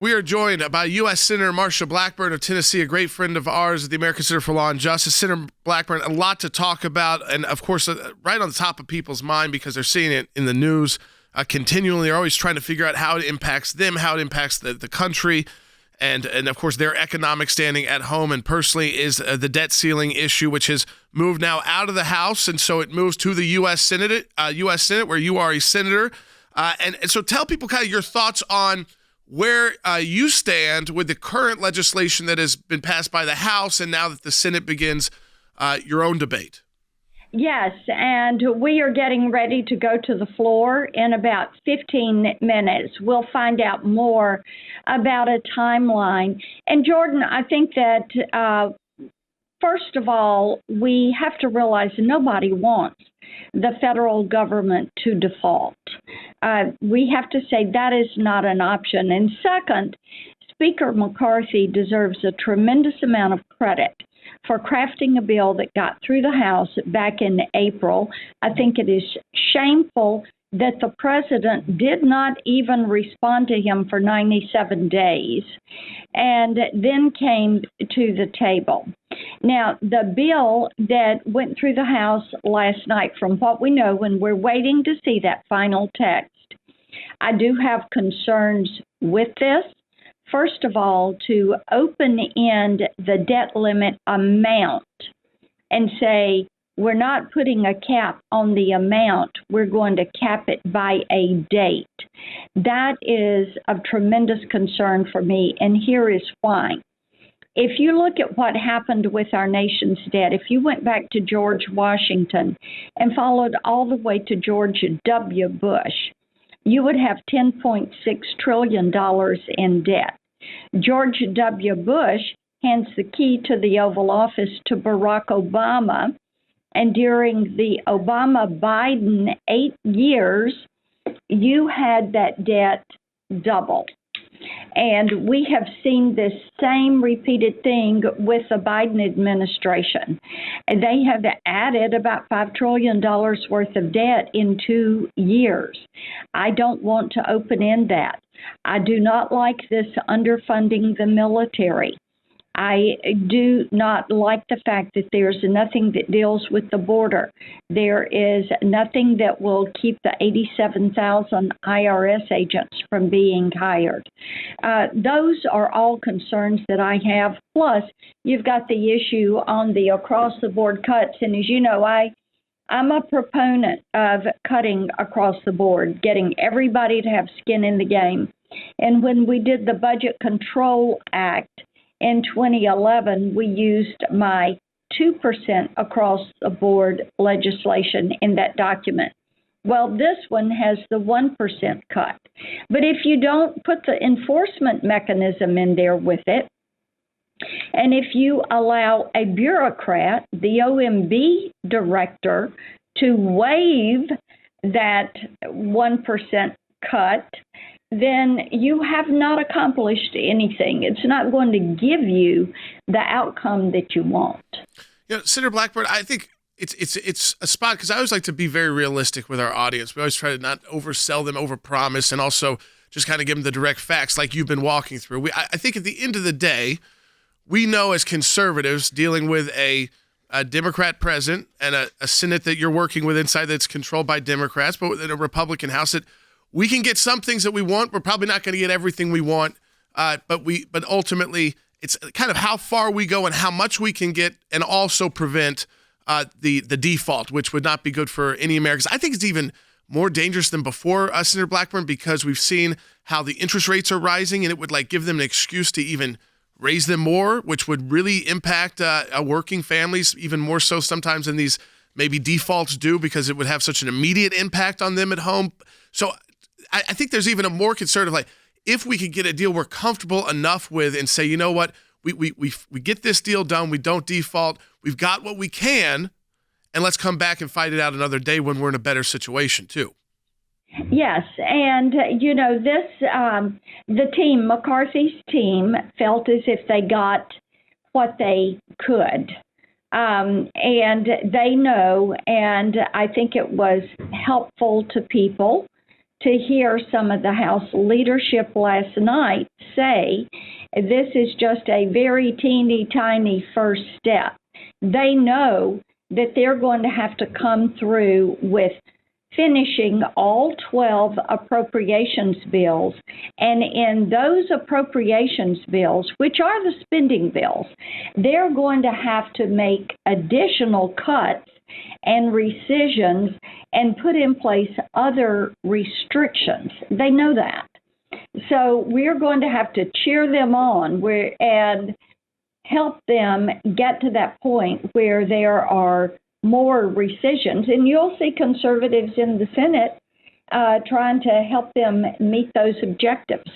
We are joined by U.S. Senator Marsha Blackburn of Tennessee, a great friend of ours at the American Center for Law and Justice. Senator Blackburn, a lot to talk about, and of course, right on the top of people's mind because they're seeing it in the news continually. They're always trying to figure out how it impacts them, how it impacts the country, and of course, their economic standing at home and personally is the debt ceiling issue, which has moved now out of the House, and so it moves to the U.S. Senate, where you are a senator. And so tell people kind of your thoughts on where you stand with the current legislation that has been passed by the House and now that the Senate begins your own debate. Yes, and we are getting ready to go to the floor in about 15 minutes. We'll find out more about a timeline. And Jordan, I think that first of all, we have to realize nobody wants the federal government to default. We have to say that is not an option. And second, Speaker McCarthy deserves a tremendous amount of credit for crafting a bill that got through the House back in April. I think it is shameful that the president did not even respond to him for 97 days and then came to the table. Now, the bill that went through the House last night, from what we know, and we're waiting to see that final text, I do have concerns with this. First of all, to open-end the debt limit amount and say, we're not putting a cap on the amount, we're going to cap it by a date. That is of tremendous concern for me, and here is why. If you look at what happened with our nation's debt, if you went back to George Washington and followed all the way to George W. Bush, you would have $10.6 trillion in debt. George W. Bush hands the key to the Oval Office to Barack Obama, and during the Obama-Biden 8 years, you had that debt double. And we have seen this same repeated thing with the Biden administration. And they have added about $5 trillion worth of debt in 2 years. I don't want to open-end that. I do not like this underfunding the military. I do not like the fact that there's nothing that deals with the border. There is nothing that will keep the 87,000 IRS agents from being hired. Those are all concerns that I have. Plus, you've got the issue on the across-the-board cuts. And as you know, I'm a proponent of cutting across the board, getting everybody to have skin in the game. And when we did the Budget Control Act in 2011, we used my 2% across the board legislation in that document. Well, this one has the 1% cut. But if you don't put the enforcement mechanism in there with it, and if you allow a bureaucrat, the OMB director, to waive that 1% cut, then you have not accomplished anything. It's not going to give you the outcome that you want. You know, Senator Blackburn, I think it's a spot because I always like to be very realistic with our audience. We always try to not oversell them, overpromise, and also just kind of give them the direct facts like you've been walking through. I think at the end of the day, we know as conservatives dealing with a Democrat president and a Senate that you're working with inside that's controlled by Democrats, but within a Republican House, that we can get some things that we want. We're probably not going to get everything we want, but ultimately it's kind of how far we go and how much we can get, and also prevent the default, which would not be good for any Americans. I think it's even more dangerous than before, Senator Blackburn, because we've seen how the interest rates are rising, and it would give them an excuse to even raise them more, which would really impact working families even more so sometimes than these maybe defaults do, because it would have such an immediate impact on them at home. So I think there's even a more concern of if we could get a deal we're comfortable enough with and say, you know what, we get this deal done, we don't default, we've got what we can, and let's come back and fight it out another day when we're in a better situation too. Yes, and the team, McCarthy's team, felt as if they got what they could. And they know, and I think it was helpful to people to hear some of the House leadership last night say this is just a very teeny tiny first step. They know that they're going to have to come through with finishing all 12 appropriations bills. And in those appropriations bills, which are the spending bills, they're going to have to make additional cuts and rescissions and put in place other restrictions. They know that. So we're going to have to cheer them on and help them get to that point where there are more rescissions. And you'll see conservatives in the Senate trying to help them meet those objectives.